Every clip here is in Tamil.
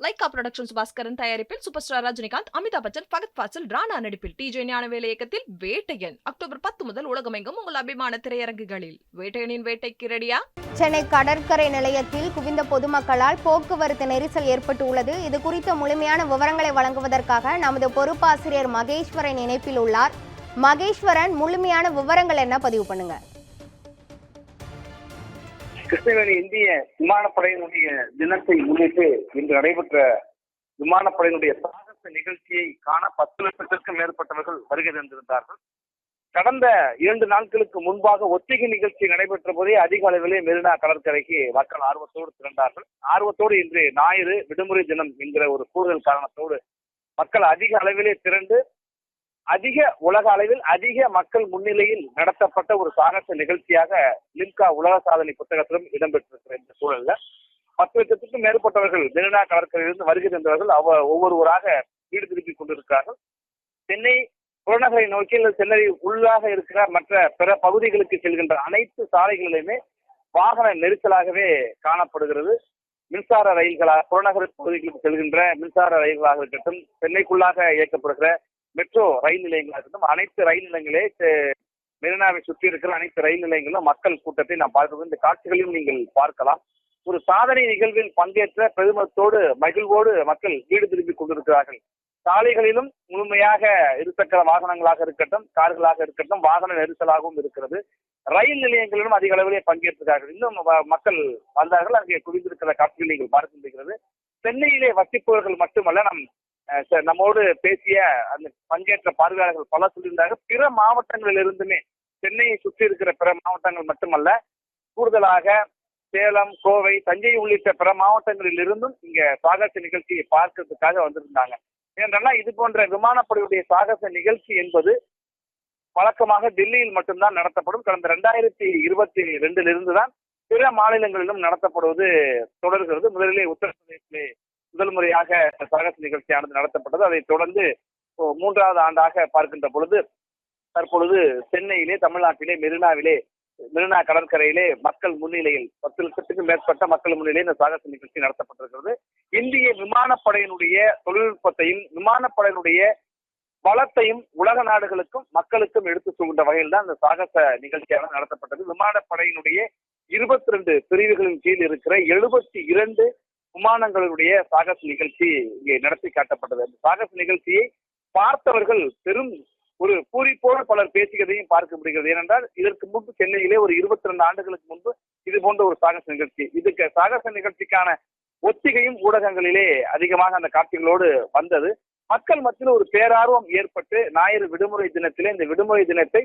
லைகா புரொடக்ஷன்ஸ் பாஸ்கரன் தயாரிப்பில் சூப்பர் ஸ்டார் ரஜினிகாந்த், அமிதாப் பச்சன், ஃபகத் ஃபாசில், ராணா நடிப்பில் டிஜே ஞானவேல் இயக்கத்தில் வேட்டையன் அக்டோபர் 10 முதல் உலகமெங்கும் உங்கள் அபிமான திரையரங்குகளில். வேட்டையனின் வேட்டைக்கு ரெடியா? சென்னை கடற்கரை நிலையத்தில் குவிந்த பொதுமக்களால் போக்குவரத்து நெரிசல் ஏற்பட்டு உள்ளது. இது குறித்த முழுமையான விவரங்களை வழங்குவதற்காக நமது பொறுப்பாசிரியர் மகேஸ்வரன் இணைப்பில் உள்ளார். மகேஸ்வரன், முழுமையான விவரங்கள் என்ன பதிவு பண்ணுங்க. கிருஷ்ணவேணி இந்திய விமானப்படையினுடைய தினத்தை முன்னிட்டு இன்று நடைபெற்ற விமானப்படையினுடைய சாகச நிகழ்ச்சியை காண 10 லட்சத்திற்கும் மேற்பட்டவர்கள் வருகை தந்திருந்தார்கள். கடந்த 2 நாட்களுக்கு முன்பாக ஒத்திகை நிகழ்ச்சி நடைபெற்ற போதே அதிக அளவிலே மெரினா கடற்கரைக்கு மக்கள் ஆர்வத்தோடு திரண்டார்கள். ஆர்வத்தோடு இன்று ஞாயிறு விடுமுறை தினம் என்கிற ஒரு கூடுதல் காரணத்தோடு மக்கள் அதிக அளவிலே திரண்டு உலக அளவில் அதிக மக்கள் முன்னிலையில் நடத்தப்பட்ட ஒரு சாகச நிகழ்ச்சியாக லிம்கா உலக சாதனை புத்தகத்திலும் இடம்பெற்றிருக்கிற இந்த சூழல்ல 10 லட்சத்துக்கும் மேற்பட்டவர்கள் மெரினா கடற்கரையிலிருந்து வருகை தந்தவர்கள் ஒவ்வொருவராக வீடு திருப்பிக் கொண்டிருக்கிறார்கள். சென்னை புறநகரை நோக்கி சென்னை உள்ளாக இருக்கிற மற்ற பிற பகுதிகளுக்கு செல்கின்ற அனைத்து சாலைகளிலுமே வாகன நெரிசலாகவே காணப்படுகிறது. மின்சார ரயில்களாக புறநகர் பகுதிகளுக்கு செல்கின்ற மின்சார ரயில்களாக இருக்கட்டும், சென்னைக்குள்ளாக இயக்கப்படுகிற மெட்ரோ ரயில் நிலையங்களாக இருக்கட்டும், அனைத்து ரயில் நிலையங்களே மெரினாவை சுற்றி இருக்கிற அனைத்து ரயில் நிலையங்களும் மக்கள் கூட்டத்தை நாம் பார்க்கிறோம். இந்த காட்சிகளையும் நீங்கள் பார்க்கலாம். ஒரு சாதனை நிகழ்வில் பங்கேற்ற பெருமத்தோடு மகிழ்வோடு மக்கள் வீடு திரும்பிக் கொண்டிருக்கிறார்கள். சாலைகளிலும் முழுமையாக இருசக்கர வாகனங்களாக இருக்கட்டும், கார்களாக இருக்கட்டும், வாகன நெரிசலாகவும் இருக்கிறது. ரயில் நிலையங்களிலும் அதிக அளவிலே பங்கேற்கிறார்கள். இன்னும் மக்கள் வந்தார்கள். அங்கே குவிந்திருக்கிற காட்சிகள் நீங்கள் பார்க்க முடிகிறது. சென்னையிலே வசிப்பவர்கள் மட்டுமல்ல, நம்மோடு பேசிய அந்த பங்கேற்ற பார்வையாளர்கள் பல சொல்லியிருந்தார்கள். பிற மாவட்டங்களில் இருந்துமே, சென்னையை சுற்றி இருக்கிற பிற மாவட்டங்கள் மட்டுமல்ல, கூடுதலாக சேலம், கோவை, தஞ்சை உள்ளிட்ட பிற மாவட்டங்களில் இருந்தும் இங்க சாகச நிகழ்ச்சியை பார்க்கறதுக்காக வந்திருந்தாங்க. ஏனென்றால் இது போன்ற விமானப்படையுடைய சாகச நிகழ்ச்சி என்பது வழக்கமாக டெல்லியில் மட்டும்தான் நடத்தப்படும். கடந்த 2022 இருந்துதான் பிற மாநிலங்களிலும் நடத்தப்படுவது தொடர்கிறது. முதலிலே உத்தரப்பிரதேசிலே முதல் முறையாக சாகச நிகழ்ச்சியானது நடத்தப்பட்டது. அதைத் தொடர்ந்து 3வது ஆண்டாக பார்க்கின்ற பொழுது தற்பொழுது சென்னையிலே, தமிழ்நாட்டிலே, மெரினா கடற்கரையிலே மக்கள் முன்னிலையில் 10 லட்சத்துக்கும் மேற்பட்ட மக்கள் முன்னிலையில் இந்த சாகச நிகழ்ச்சி நடத்தப்பட்டிருக்கிறது. இந்திய விமானப்படையினுடைய தொழில்நுட்பத்தையும் விமானப்படையினுடைய பலத்தையும் உலக நாடுகளுக்கும் மக்களுக்கும் எடுத்து சொல்கின்ற வகையில் தான் இந்த சாகச நிகழ்ச்சியானது நடத்தப்பட்டது. விமானப்படையினுடைய 22 பிரிவுகளின் கீழ் இருக்கிற 72 விமானங்களுடைய சாகச நிகழ்ச்சி இங்கே நடத்தி காட்டப்பட்டது. அந்த சாகச நிகழ்ச்சியை பார்த்தவர்கள் பெரும் ஒரு பூரிப்போடு பலர் பேசுகிறதையும் பார்க்க முடிகிறது. ஏனென்றால் இதற்கு முன்பு சென்னையிலே ஒரு 22 ஆண்டுகளுக்கு முன்பு இது போன்ற ஒரு சாகச நிகழ்ச்சி, இதுக்கு சாகச நிகழ்ச்சிக்கான ஒத்திகையும் ஊடகங்களிலே அதிகமாக அந்த காட்சிகளோடு வந்தது. மக்கள் மத்தியில் ஒரு பேரார்வம் ஏற்பட்டு ஞாயிறு விடுமுறை தினத்திலே இந்த விடுமுறை தினத்தை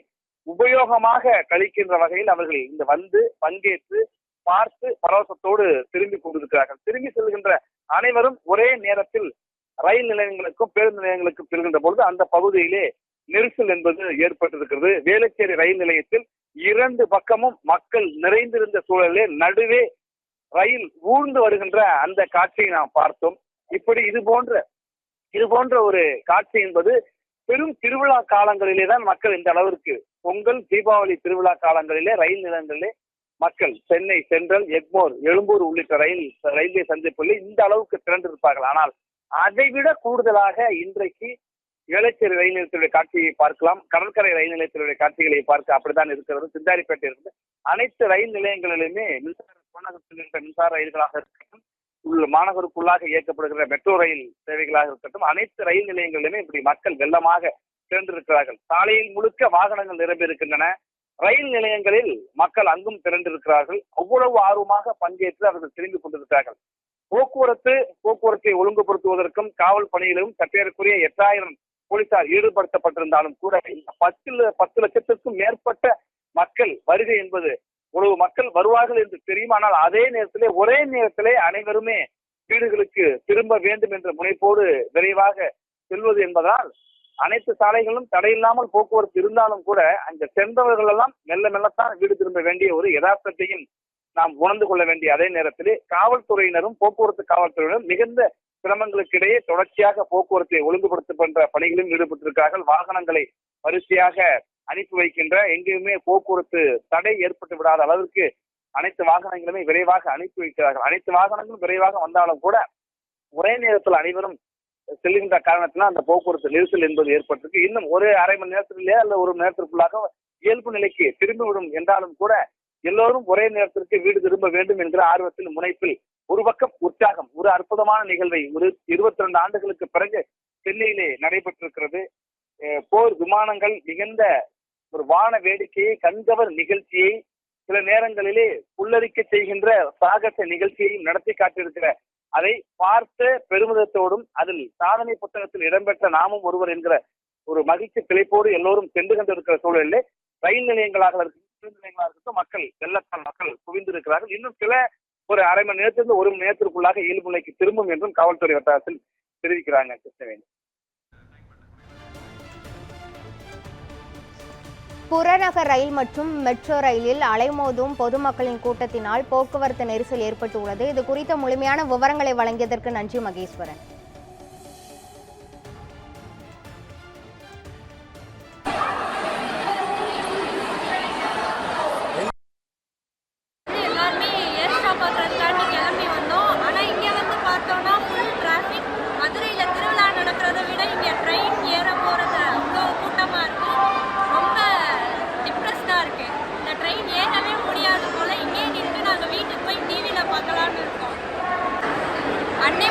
உபயோகமாக கழிக்கின்ற வகையில் அவர்கள் இந்த வந்து பங்கேற்று பார்த்து பரவசத்தோடு திரும்பி கொண்டிருக்கிறார்கள். திரும்பி செல்கின்ற அனைவரும் ஒரே நேரத்தில் ரயில் நிலையங்களுக்கும் பேருந்து நிலையங்களுக்கும் செல்கின்ற பொழுது அந்த பகுதியிலே நெரிசல் என்பது ஏற்பட்டிருக்கிறது. வேளச்சேரி ரயில் நிலையத்தில் 2 பக்கமும் மக்கள் நிறைந்திருந்த சூழலிலே நடுவே ரயில் ஊர்ந்து வருகின்ற அந்த காட்சியை நாம் பார்த்தோம். இப்படி இது போன்ற ஒரு காட்சி என்பது பெரும் திருவிழா காலங்களிலே தான் மக்கள் இந்த அளவிற்கு, பொங்கல், தீபாவளி திருவிழா காலங்களிலே ரயில் நிலையங்களிலே மக்கள் சென்னை சென்ட்ரல், எக்மோர், எழும்பூர் உள்ளிட்ட ரயில்வே சந்திப்புகளில் இந்த அளவுக்கு திரண்டிருப்பார்கள். ஆனால் அதைவிட கூடுதலாக இன்றைக்கு வேளச்சேரி ரயில் நிலையத்தினுடைய காட்சியை பார்க்கலாம். கடற்கரை ரயில் நிலையத்தினுடைய காட்சிகளை பார்க்க அப்படித்தான் இருக்கிறது. சிந்தாரிப்பேட்டை இருக்குது. அனைத்து ரயில் நிலையங்களிலுமே மின்சார ரயில்களாக இருக்கட்டும், மாநகருக்குள்ளாக இயக்கப்படுகிற மெட்ரோ ரயில் சேவைகளாக இருக்கட்டும், அனைத்து ரயில் நிலையங்களிலுமே இப்படி மக்கள் வெள்ளமாக திரண்டிருக்கிறார்கள். சாலையில் முழுக்க வாகனங்கள் நிரம்பி இருக்கின்றன. ரயில் நிலையங்களில் மக்கள் அங்கும் திரண்டிருக்கிறார்கள். அவ்வளவு ஆர்வமாக பங்கேற்று அவர்கள் திரும்பி கொண்டிருக்கிறார்கள். போக்குவரத்தை ஒழுங்குபடுத்துவதற்கும் காவல் பணியிலும் சற்றேறக்குரிய 8000 போலீசார் ஈடுபடுத்தப்பட்டிருந்தாலும் கூட 10 லட்சத்திற்கும் மேற்பட்ட மக்கள் வருகை என்பது, இவ்வளவு மக்கள் வருவார்கள் என்று தெரியும். ஆனால் அதே நேரத்திலே ஒரே நேரத்திலே அனைவருமே வீடுகளுக்கு திரும்ப வேண்டும் என்ற முனைப்போடு விரைவாக செல்வது என்பதால் அனைத்து சாலைகளும் தடையில்லாமல் போக்குவரத்து இருந்தாலும் கூட அங்க சென்றவர்கள் எல்லாம் மெல்ல மெல்லத்தான் வீடு திரும்ப வேண்டிய ஒரு யதார்த்தத்தையும் நாம் உணர்ந்து கொள்ள வேண்டிய அதே நேரத்திலே காவல்துறையினரும் போக்குவரத்து காவல்துறையினரும் மிகுந்த சிரமங்களுக்கு இடையே தொடர்ச்சியாக போக்குவரத்தை ஒழுங்குபடுத்துகின்ற பணிகளிலும் ஈடுபட்டிருக்கிறார்கள். வாகனங்களை வரிசையாக அனுப்பி வைக்கின்ற, எங்கேயுமே போக்குவரத்து தடை ஏற்பட்டு விடாத அளவிற்கு அனைத்து வாகனங்களுமே விரைவாக அனுப்பி வைக்கிறார்கள். அனைத்து வாகனங்களும் விரைவாக வந்தாலும் கூட ஒரே நேரத்தில் அனைவரும் செல்கின்ற காரணத்தினால் அந்த போக்குவரத்து நெரிசல் என்பது ஏற்பட்டிருக்கு. இன்னும் ஒரு அரை மணி நேரத்திலேயே அல்ல ஒரு மணி நேரத்திற்குள்ளாக இயல்பு நிலைக்கு திரும்பிவிடும் என்றாலும் கூட எல்லோரும் ஒரே நேரத்திற்கு வீடு திரும்ப வேண்டும் என்கிற ஆர்வத்தில் முனைப்பில் ஒரு பக்கம் உற்சாகம், ஒரு அற்புதமான நிகழ்வை ஒரு 22 ஆண்டுகளுக்கு பிறகு சென்னையிலே நடைபெற்றிருக்கிறது. போர் விமானங்கள் மிகுந்த ஒரு வான வேடிக்கையை, கண்கவர் நிகழ்ச்சியை, சில நேரங்களிலே புல்லரிக்க செய்கின்ற சாகச நிகழ்ச்சியையும் நடத்தி காட்டியிருக்கிற அதை பார்த்த பெருமிதத்தோடும் அதில் சாதனை புத்தகத்தில் இடம்பெற்ற நாமும் ஒருவர் என்கிற ஒரு மகிழ்ச்சி பிழைப்போடு எல்லோரும் சென்று கொண்டிருக்கிற சூழலில் ரயில் நிலையங்களாக இருக்கட்டும் மக்கள் வெள்ளத்தால் மக்கள் குவிந்திருக்கிறார்கள். இன்னும் சில ஒரு அரை மணி நேரத்திலிருந்து ஒரு மணி நேரத்திற்குள்ளாக இயல்பு நிலைக்கு திரும்பும் என்றும் காவல்துறை வட்டாரத்தில் தெரிவிக்கிறாங்க. கிருஷ்ணவேணி. புறநகர் ரயில் மற்றும் மெட்ரோ ரயிலில் அலைமோதும் பொதுமக்களின் கூட்டத்தினால் போக்குவரத்து நெரிசல் ஏற்பட்டுள்ளது. இது குறித்த முழுமையான விவரங்களை வழங்கியதற்கு நன்றி மகேஸ்வரன்.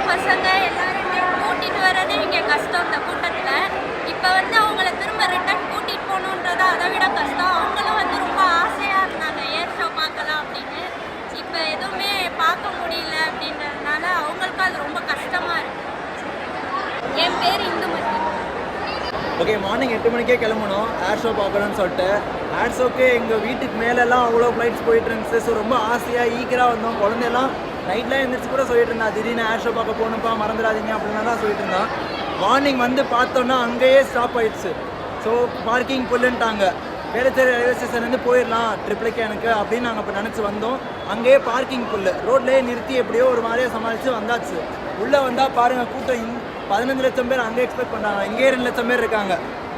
பசங்க எல்லாருமே கூட்டிட்டு வரதே இங்கே கஷ்டம். இந்த கூட்டத்தில் இப்போ அவங்கள திரும்ப ரிட்டர்ன் கூட்டிட்டு போகணுன்றது அதை விட கஷ்டம். அவங்களும் ரொம்ப ஆசையாக இருந்தாங்க ஏர் ஷோ பார்க்கலாம் அப்படின்னு. இப்போ எதுவுமே பார்க்க முடியல அப்படின்றதுனால அவங்களுக்கும் அது ரொம்ப கஷ்டமாக இருக்கு. என் பேர் இந்துமதி. ஓகே, மார்னிங் 8 மணிக்கே கிளம்பணும் ஏர் ஷோ பார்க்கணும்னு சொல்லிட்டு. ஏர் ஷோக்கு எங்கள் வீட்டுக்கு மேலெல்லாம் அவ்வளோ ஃப்ளைட்ஸ் போயிட்டு இருந்துச்சு. ஸோ ரொம்ப ஆசையாக ஈக்கராக வந்தோம். குழந்தையெல்லாம் நைட்லாம் எழுந்திரிச்சு கூட சொல்லிட்டு இருந்தா, திடீர்னு ஏர் ஷோ பார்க்க போகணும்ப்பா மறந்துடாதீங்க அப்படின்னா தான் சொல்லிட்டு இருந்தான். மார்னிங் வந்து பார்த்தோன்னா அங்கேயே ஸ்டாப் ஆயிடுச்சு. ஸோ பார்க்கிங் புல்லுன்ட்டாங்க. வேளச்சேரி ரயில்வே ஸ்டேஷன்லேருந்து போயிடலாம் ட்ரிப்ளிக்கு எனக்கு அப்படின்னு நாங்கள் இப்போ நினச்சி வந்தோம். அங்கேயே பார்க்கிங் புல்லு ரோட்லேயே நிறுத்தி எப்படியோ ஒரு மாதிரியே சமாளித்து வந்தாச்சு. உள்ளே வந்தால் பாருங்கள் கூட்டம் 15 லட்சம் பேர் அங்கே எக்ஸ்பெக்ட் பண்ணுறாங்க. இங்கேயே 2 லட்சம் பேர் இருக்காங்க.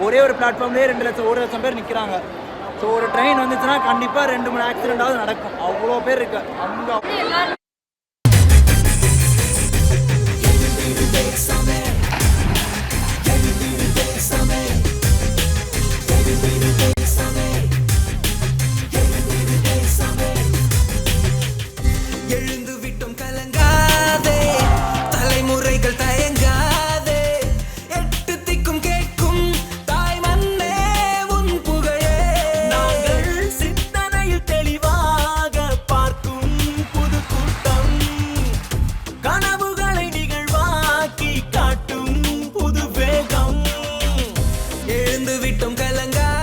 ஒரே ஒரு பிளாட்ஃபார்ம்லேயே 1 லட்சம் பேர் நிற்கிறாங்க. ஸோ ஒரு ட்ரெயின் வந்துச்சுன்னா கண்டிப்பாக 2-3 ஆக்சிடென்ட்டாவது நடக்கும். அவ்வளோ பேர் இருக்கு அங்கே. விட்டும் கலங்கா